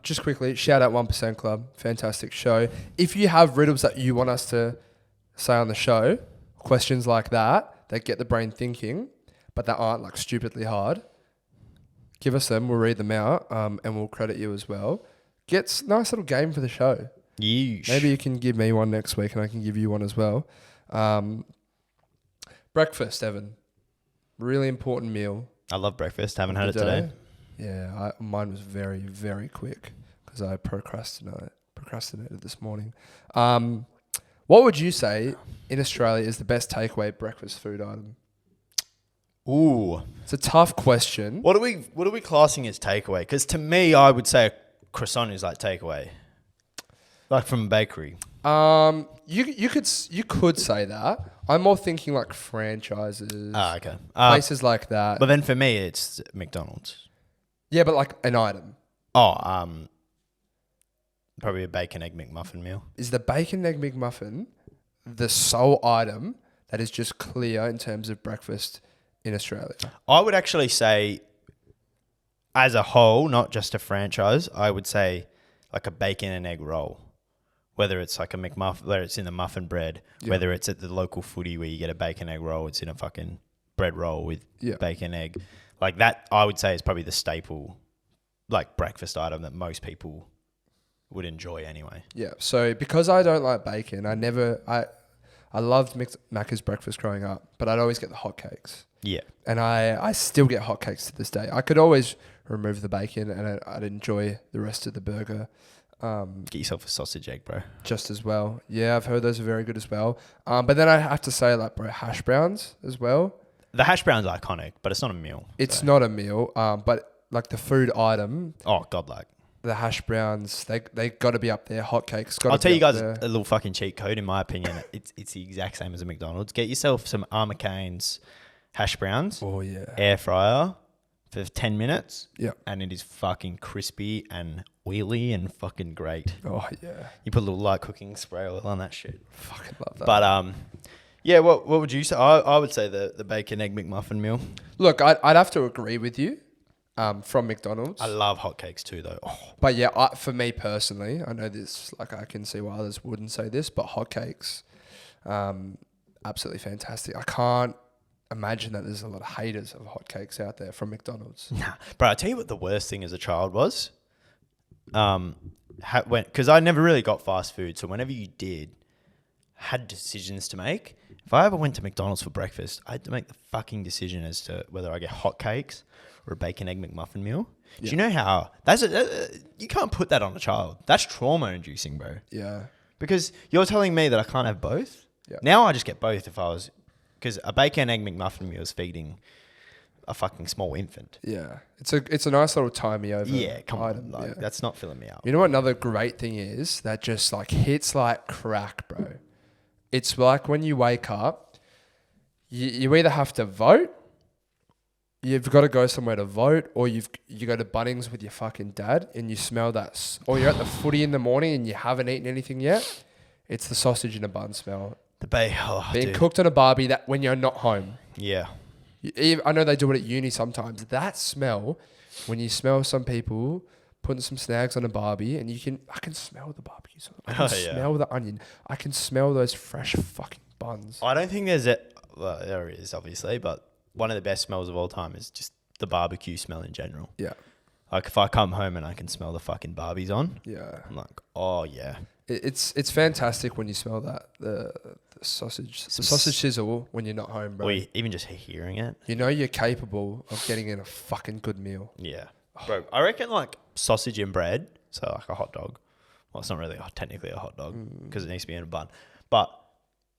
Just quickly, shout out 1% Club. Fantastic show. If you have riddles that you want us to say on the show, questions like that get the brain thinking, but that aren't like stupidly hard, give us them. We'll read them out, and we'll credit you as well. Nice little game for the show. Yeesh. Maybe you can give me one next week and I can give you one as well. Breakfast, Evan. Really important meal. I love breakfast. Haven't had it today. Yeah, mine was very, very quick because I procrastinated this morning. What would you say in Australia is the best takeaway breakfast food item? Ooh, it's a tough question. What are we classing as takeaway? Because to me, I would say a croissant is like takeaway, like from a bakery. You could say that. I'm more thinking like franchises. Okay. Places like that. But then for me, it's McDonald's. Yeah, but like an item. Oh, probably a bacon egg McMuffin meal. Is the bacon egg McMuffin the sole item that is just clear in terms of breakfast in Australia? I would actually say, as a whole, not just a franchise, I would say like a bacon and egg roll. Whether it's like a McMuffin, whether it's in the muffin bread, whether it's at the local footy where you get a bacon egg roll, it's in a fucking bread roll with bacon egg. Like that, I would say is probably the staple, like breakfast item that most people would enjoy anyway. Yeah. So because I don't like bacon, I loved Macca's breakfast growing up, but I'd always get the hotcakes. Yeah. And I still get hotcakes to this day. I could always remove the bacon and I'd enjoy the rest of the burger. Get yourself a sausage egg, bro. Just as well. Yeah, I've heard those are very good as well. But then I have to say, like, bro, hash browns as well. The hash brown's iconic, but it's not a meal. It's not a meal, but like the food item. Oh, godlike. The hash browns, they got to be up there. Hotcakes, got to be up there. I'll tell you guys a little fucking cheat code, in my opinion. It's the exact same as a McDonald's. Get yourself some Armour Cane's hash browns. Oh, yeah. Air fryer for 10 minutes. Yeah. And it is fucking crispy and oily and fucking great. Oh, yeah. You put a little light cooking spray oil on that shit. Fucking love that. But, yeah, what would you say? I would say the bacon egg McMuffin meal. Look, I'd have to agree with you. from McDonald's. I love hotcakes too, though. Oh, But yeah, for me personally, I know this, like I can see why others wouldn't say this, but hotcakes, absolutely fantastic. I can't imagine that there's a lot of haters of hotcakes out there from McDonald's. nah. Bro, I'll tell you what the worst thing as a child was. Because I never really got fast food. So whenever you had decisions to make. If I ever went to McDonald's for breakfast, I had to make the fucking decision as to whether I get hotcakes or a bacon egg McMuffin meal. Do you know how you can't put that on a child? That's trauma inducing, bro. Yeah. Because you're telling me that I can't have both. Yeah. Now I just get both because a bacon egg McMuffin meal is feeding a fucking small infant. Yeah. It's a nice little tie me over. Yeah, come item. on, that's not filling me up. You know what another great thing is that just like hits like crack, bro? It's like when you wake up, you either have to vote, you've got to go somewhere to vote, or you go to Bunnings with your fucking dad and you smell that, or you're at the footy in the morning and you haven't eaten anything yet. It's the sausage in a bun smell. Being cooked on a barbie that when you're not home. Yeah. I know they do it at uni sometimes. That smell, when you smell some people putting some snags on a barbie, and I can smell the barbecue sauce. I can smell the onion. I can smell those fresh fucking buns. I don't think well, there is obviously, but one of the best smells of all time is just the barbecue smell in general. Yeah. Like if I come home and I can smell the fucking Barbies on, yeah, I'm like, oh yeah. It's fantastic when you smell that the sausage sizzle when you're not home, bro. Or even just hearing it. You know you're capable of getting in a fucking good meal. Yeah. Bro, I reckon like sausage and bread, so like a hot dog. Well, it's not really technically a hot dog because it needs to be in a bun. But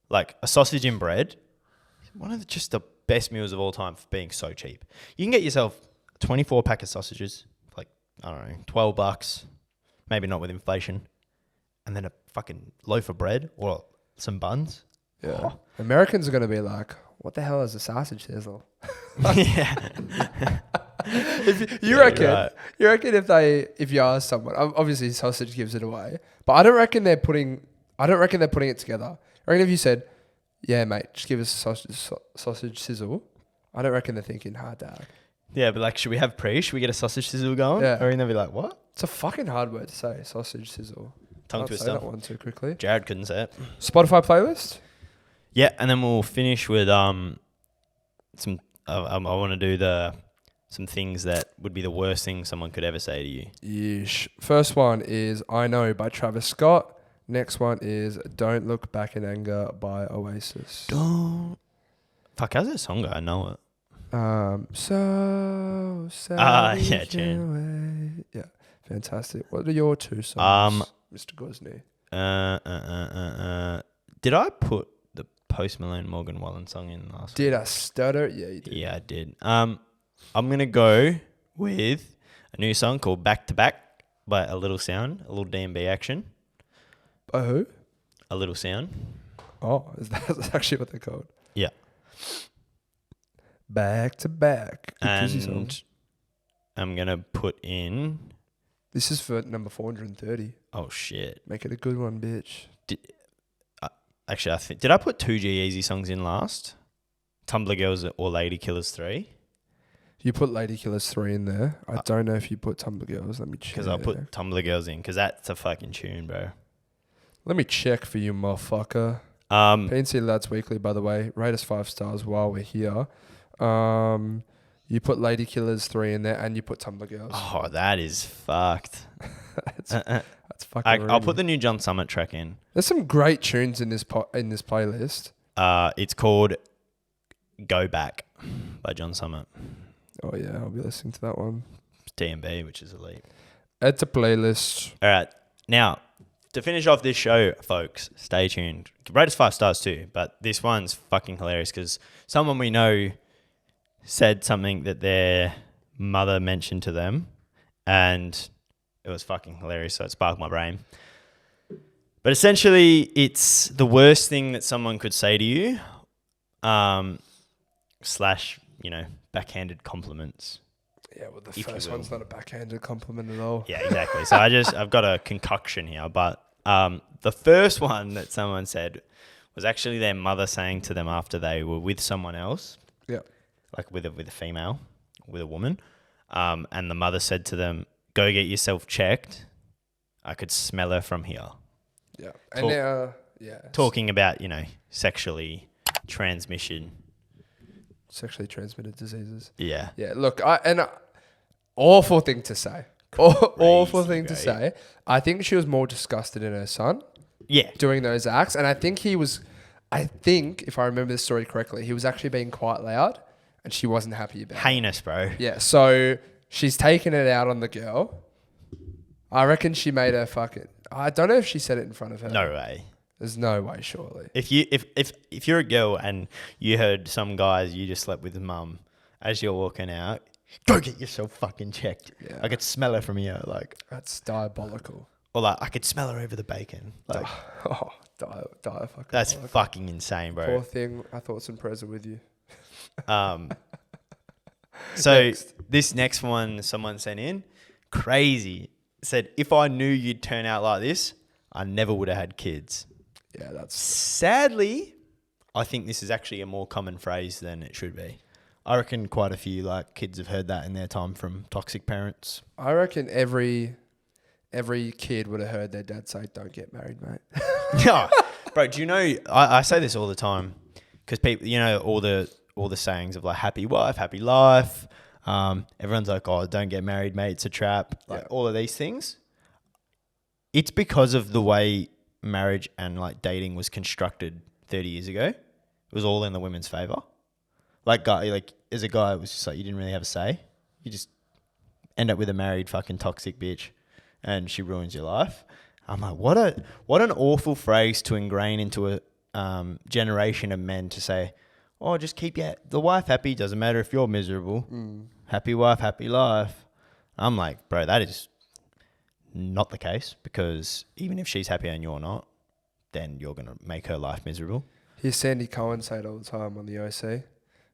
like a sausage and bread, one of just the best meals of all time for being so cheap. You can get yourself a 24 pack of sausages, for like, I don't know, $12, maybe not with inflation, and then a fucking loaf of bread or some buns. Yeah. Oh. Americans are going to be like, what the hell is a sausage sizzle? Yeah. You reckon if you ask someone, obviously sausage gives it away, but I don't reckon they're putting it together. I reckon if you said, yeah, mate, just give us a sausage sizzle, I don't reckon they're thinking, dad. Yeah, but like, should we have Should we get a sausage sizzle going? Yeah. Or they'll be like, what? It's a fucking hard word to say, sausage sizzle. Tongue Can't twister. say that one too quickly. Jared couldn't say it. Spotify playlist? Yeah, and then we'll finish with some. I want to do some things that would be the worst thing someone could ever say to you. Yeesh. First one is I Know by Travis Scott. Next one is Don't Look Back in Anger by Oasis. Don't. Fuck, how's that song go? I know it. So sad. Yeah, tune. Yeah, fantastic. What are your two songs, Mr. Gosney? Did I put the Post Malone Morgan Wallen song in last week? Did I stutter? Yeah, you did. Yeah, I did. I'm gonna go with a new song called Back to Back by A Little Sound, a little D&B action. By who? A Little Sound. Oh, that's actually what they're called. Yeah. Back to Back. Good song. And I'm gonna put in. This is for number 430. Oh shit! Make it a good one, bitch. Actually, did I put two G-Eazy songs in last? Tumblr Girls or Lady Killers 3? You put Lady Killers 3 in there. I don't know if you put Tumblr Girls. Let me check. Because I put Tumblr Girls in because that's a fucking tune, bro. Let me check for you, motherfucker. PNC Lads Weekly, by the way. Rate us 5 stars while we're here. You put Lady Killers 3 in there and you put Tumblr Girls. Oh, that is fucked. That's fucking I'll put the new John Summit track in. There's some great tunes in this playlist. It's called Go Back by John Summit. Oh, yeah. I'll be listening to that one. It's D&B, which is elite. It's a playlist. All right. Now, to finish off this show, folks, stay tuned. Rate us 5 stars too, but this one's fucking hilarious because someone we know said something that their mother mentioned to them and it was fucking hilarious, so it sparked my brain. But essentially, it's the worst thing that someone could say to you, slash, backhanded compliments. Yeah, well, the first one's not a backhanded compliment at all. Yeah, exactly. So I've got a concoction here, but the first one that someone said was actually their mother saying to them after they were with someone else. Yeah. Like with a female, with a woman. And the mother said to them, "Go get yourself checked. I could smell her from here." Yeah. And now, Talking about, sexually transmission. sexually transmitted diseases. Yeah. Yeah. Look, awful thing to say. Awful thing to bro. say. I think she was more disgusted in her son Yeah. doing those acts, and I think if I remember the story correctly, he was actually being quite loud, and she wasn't happy about it. Heinous, bro. Yeah. So she's taken it out on the girl. I reckon she made her fucking. I don't know if she said it in front of her. No way. There's no way, surely. If you're a girl and you heard some guys you just slept with his mum as you're walking out, go get yourself fucking checked. Yeah. I could smell her from here, That's diabolical. or I could smell her over the bacon. Fucking That's diabolical. fucking insane, bro. Poor thing. I thought some prayers are with you. So Next. this next one someone sent in, crazy. Said, if I knew you'd turn out like this, I never would have had kids. Yeah, that's. Sadly, I think this is actually a more common phrase than it should be. I reckon quite a few kids have heard that in their time from toxic parents. I reckon every kid would have heard their dad say, "Don't get married, mate." Yeah, bro. Do you know? I say this all the time because people, all the sayings of happy wife, happy life. Everyone's like, "Oh, don't get married, mate. It's a trap." All of these things. It's because of the way marriage and dating was constructed 30 years ago. It was all in the women's favor. As a guy, it was just you didn't really have a say. You just end up with a married fucking toxic bitch, and she ruins your life. I'm like, what an awful phrase to ingrain into a generation of men to say, "Oh, just keep the wife happy. Doesn't matter if you're miserable. Happy wife, happy life." I'm like, bro, that is not the case, because even if she's happy and you're not, then you're going to make her life miserable. Hear Sandy Cohen say it all the time on the OC.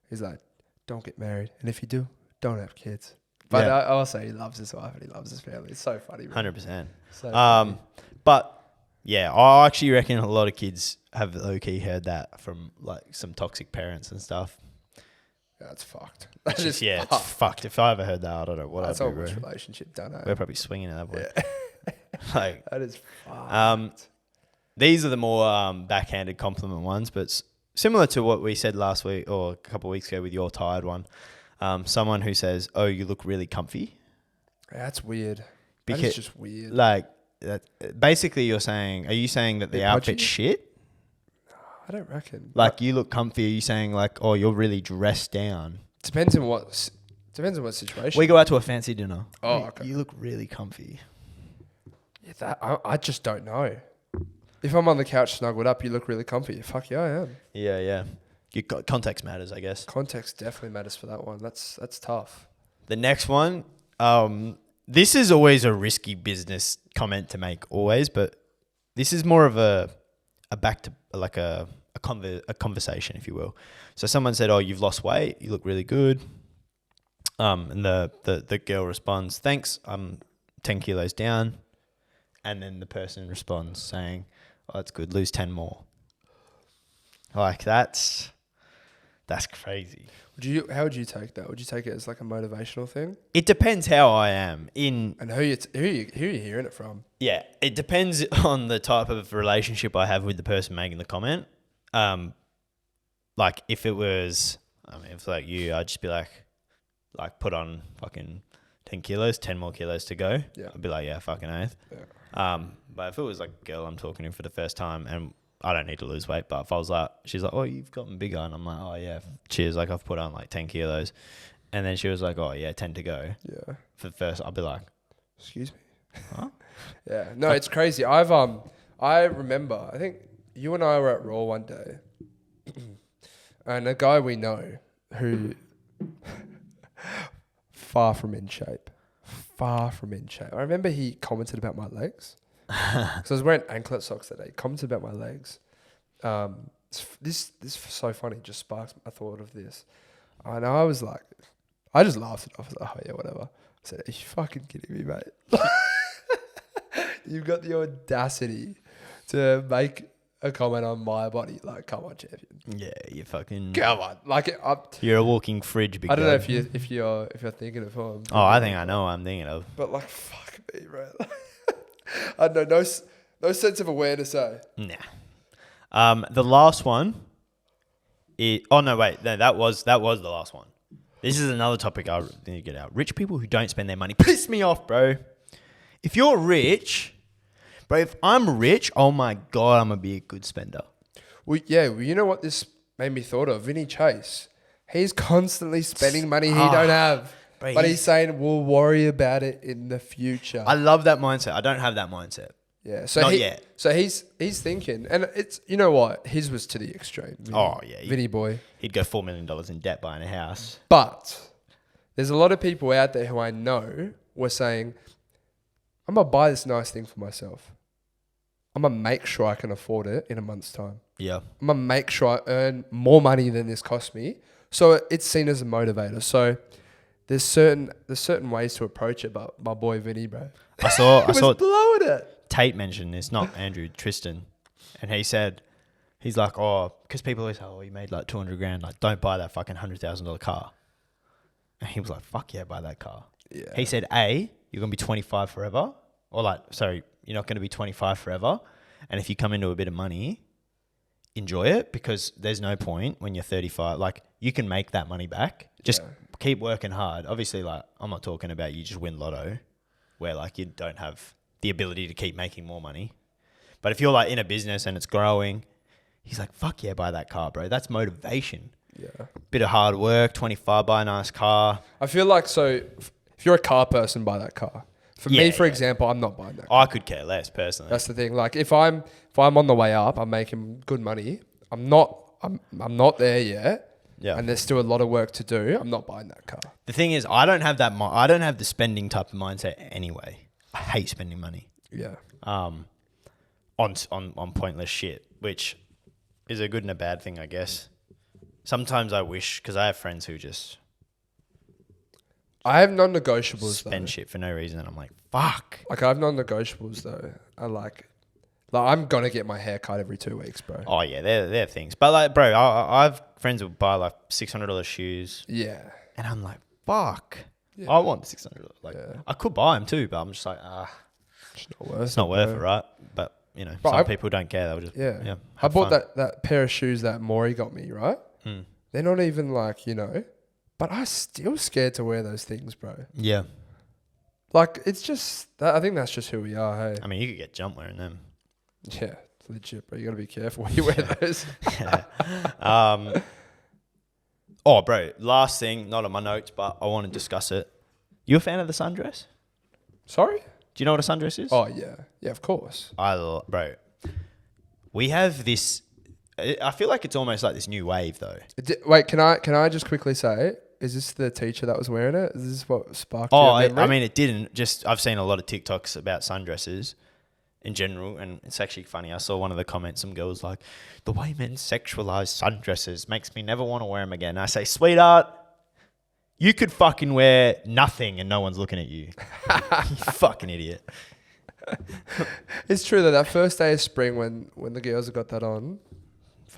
He's like, "Don't get married. And if you do, don't have kids." But Yeah. I also, he loves his wife and he loves his family. It's so funny, bro. 100%. So funny. But yeah, I actually reckon a lot of kids have low-key heard that from some toxic parents and stuff. That's fucked. It's That just, is it's fucked. fucked. If I ever heard that, I don't know what That's I'd do, almost bro. relationship done. We're probably swinging at that point. Yeah. That is fucked. These are the more backhanded compliment ones, but similar to what we said last week or a couple of weeks ago with your tired one. Someone who says, "Oh, you look really comfy." That's weird. Because, That is just weird. Basically, are you saying that the Bit outfit's pudgy? shit? I don't reckon. You look comfy. Are you saying "Oh, you're really dressed down"? Depends on what situation. We go out to a fancy dinner. Oh, Hey, okay. You look really comfy. Yeah, I just don't know. If I'm on the couch snuggled up, you look really comfy. Fuck yeah, I am. Yeah. Context matters, I guess. Context definitely matters for that one. That's tough. The next one, this is always a risky business comment to make, always, but this is more of a back to a conversation, if you will. So someone said, "Oh, you've lost weight. You look really good." And the girl responds, "Thanks. I'm 10 kilos down." And then the person responds saying, "Oh, that's good. Lose 10 more." That's crazy. How would you take that? Would you take it as a motivational thing? It depends how I am in. And who you hearing it from? Yeah, it depends on the type of relationship I have with the person making the comment. If it was, if you, I'd just be put on fucking 10 kilos, 10 more kilos to go. Yeah. I'd be like, yeah, fucking oath. Yeah. But if it was a girl I'm talking to for the first time and I don't need to lose weight, but if I was she's like, "Oh, you've gotten bigger." And I'm like, "Oh yeah, cheers. I've put on 10 kilos. And then she was like, "Oh yeah, 10 to go." Yeah. For the first, I'll be like, Excuse me. "Huh?" Yeah. No, it's crazy. I remember, I think you and I were at Raw one day and a guy we know who far from in shape. I remember he commented about my legs. Because I was wearing anklet socks that day. He commented about my legs. This is so funny. Just sparks a thought of this. And I was like, I just laughed it off. I was like, "Oh yeah, whatever." I said, "Are you fucking kidding me, mate?" You've got the audacity to make a comment on my body. Like, come on, champion. Yeah, you fucking. Come on. Like, You're a walking fridge, big I don't know guy. if you're thinking of him. Oh, I think I know what I'm thinking of. But like, fuck me, bro. I don't know. No sense of awareness, eh? Nah. The last one. Oh no, wait. No, that was the last one. This is another topic I need to get out. Rich people who don't spend their money piss me off, bro. If you're rich, bro. If I'm rich, oh my god, I'm gonna be a good spender. Well, yeah. Well, you know what this made me thought of? Vinny Chase. He's constantly spending money he don't have. Bro, But he's saying we'll worry about it in the future. I love that mindset. I don't have that mindset. Yeah, so Not yet. So he's thinking, and it's, you know what, his was to the extreme. Oh yeah, Vinny boy. He'd go $4 million in debt buying a house. But there's a lot of people out there who I know were saying, I'm gonna buy this nice thing for myself. I'm gonna make sure I can afford it in a month's time. Yeah. I'm gonna make sure I earn more money than this cost me. So it's seen as a motivator. So there's certain ways to approach it. But my boy Vinny, bro, I saw blowing it. Tate mentioned this, not Andrew, Tristan, and he said, he's like, oh, because people always say, oh, you made like 200 grand, like don't buy that fucking $100,000 car. And he was like, fuck yeah, buy that car. Yeah. He said, A, you're gonna be 25 forever, or like, sorry, you're not gonna be 25 forever, and if you come into a bit of money, enjoy it, because there's no point when you're 35. Like, you can make that money back. Just keep working hard. Obviously, like, I'm not talking about you just win lotto, where like you don't have the ability to keep making more money. But if you're like in a business and it's growing, he's like, fuck yeah, buy that car, bro. That's motivation. Yeah. Bit of hard work, 25, buy a nice car. I feel like, so if you're a car person, buy that car. For me, for example, I'm not buying that car. I could care less personally. That's the thing. Like, if I'm on the way up, I'm making good money. I'm not there yet. Yeah. And there's still a lot of work to do. I'm not buying that car. The thing is, I don't have that. I don't have the spending type of mindset anyway. I hate spending money. Yeah. On pointless shit, which is a good and a bad thing, I guess. Sometimes I wish, because I have friends who just I have non-negotiables spend though. shit for no reason, and I'm like, fuck. Like, I have non-negotiables though. I like I'm gonna get my hair cut every 2 weeks, bro. Oh yeah, they're things. But like, bro, I have friends who buy like $600 shoes, Yeah. and I'm like, fuck. Yeah. I want $600. Like, Yeah. I could buy them too, but I'm just like, It's not worth it, right? But you know, But some I- people don't care. They'll just Yeah. I have bought fun. that pair of shoes that Maury got me, right? They're not even like, but I'm still scared to wear those things, bro. Yeah. Like, it's just, I think that's just who we are, hey? I mean, you could get jumped wearing them. Yeah, it's legit, bro. You gotta be careful when you wear those. Oh, bro, last thing, not on my notes, but I want to discuss it. You a fan of the sundress? Sorry? Do you know what a sundress is? Oh, yeah. Yeah, of course. Bro, we have this. I feel like it's almost like this new wave, though. Wait, can I just quickly say, is this the teacher that was wearing it? Is this what sparked Oh, your memory? I mean, it didn't. Just I've seen a lot of TikToks about sundresses in general, and it's actually funny. I saw one of the comments. Some girls like, the way men sexualize sundresses makes me never want to wear them again. I say, sweetheart, you could fucking wear nothing and no one's looking at you. You fucking idiot. It's true, though. That first day of spring when the girls have got that on,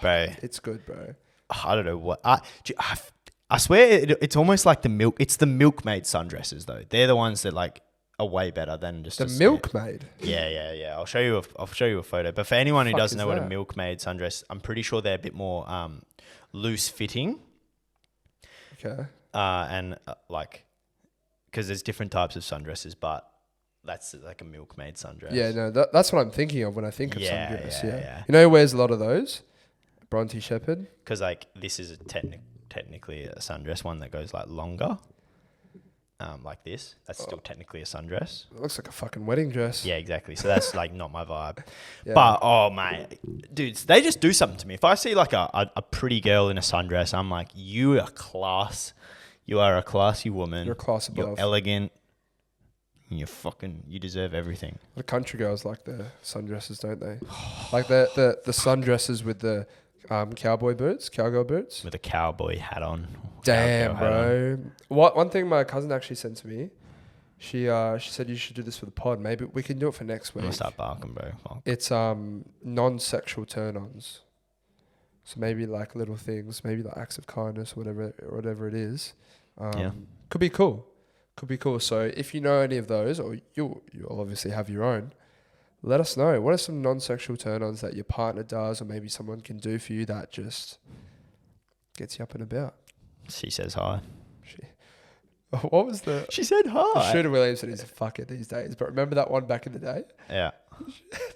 Bro, it's good, bro. I don't know what. I swear it's almost like the milk. It's the milkmaid sundresses, though. They're the ones that like are way better than just The a milkmaid. Yeah. I'll show you a photo. But for anyone who Fuck doesn't is know what a that? milkmaid sundress, I'm pretty sure they're a bit more loose fitting. Okay. And like, because there's different types of sundresses, but that's like a milkmaid sundress. Yeah, no, that's what I'm thinking of when I think of Yeah, sundress. yeah, Yeah, yeah. You know who wears a lot of those? Bronte Shepherd. Because like this is technically a sundress, one that goes like longer, like this. That's still technically a sundress. It looks like a fucking wedding dress. Yeah, exactly. So that's like not my vibe. Yeah. But oh mate, dudes, they just do something to me. If I see like a pretty girl in a sundress, I'm like, you are class. You are a classy woman. You're a class above. You're elegant. You deserve everything. The country girls like their sundresses, don't they? Like the sundresses with the cowgirl boots. With a cowboy hat on. Damn, Cowgirl hat on. bro. One thing my cousin actually sent to me She said you should do this for the pod. Maybe we can do it for next I'm week. gonna start barking, bro. Fuck. It's non-sexual turn-ons. So maybe like little things, maybe like acts of kindness, or whatever it is. Could be cool. Could be cool. So if you know any of those, or you'll obviously have your own, let us know. What are some non-sexual turn-ons that your partner does, or maybe someone can do for you that just gets you up and about? She says hi. What was the... She said hi. Shooter Williams said he's a fucker these days. But remember that one back in the day? Yeah.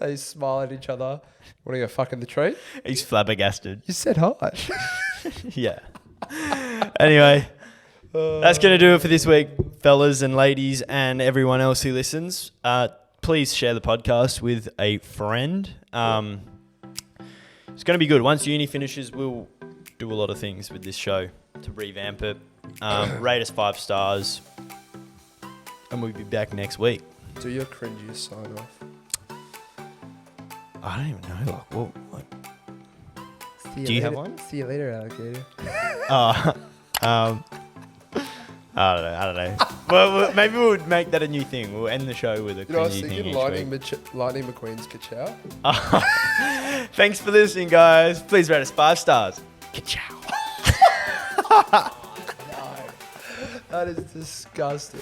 They smile at each other. Want to go fuck in the tree? He's flabbergasted. You said hi. Yeah. Anyway, that's going to do it for this week, fellas and ladies and everyone else who listens. Please share the podcast with a friend. It's going to be good. Once uni finishes, we'll do a lot of things with this show to revamp it. Rate us 5 stars. And we'll be back next week. Do your cringiest sign off. I don't even know. Like, what? See Do you later. have one? See you later, alligator. I don't know. Well, maybe we'll make that a new thing. We'll end the show with a You know, I was cringy thing thinking each week. Lightning McQueen's ka-chow. Thanks for listening, guys. Please rate us 5 stars. Ka-chow. No. That is disgusting.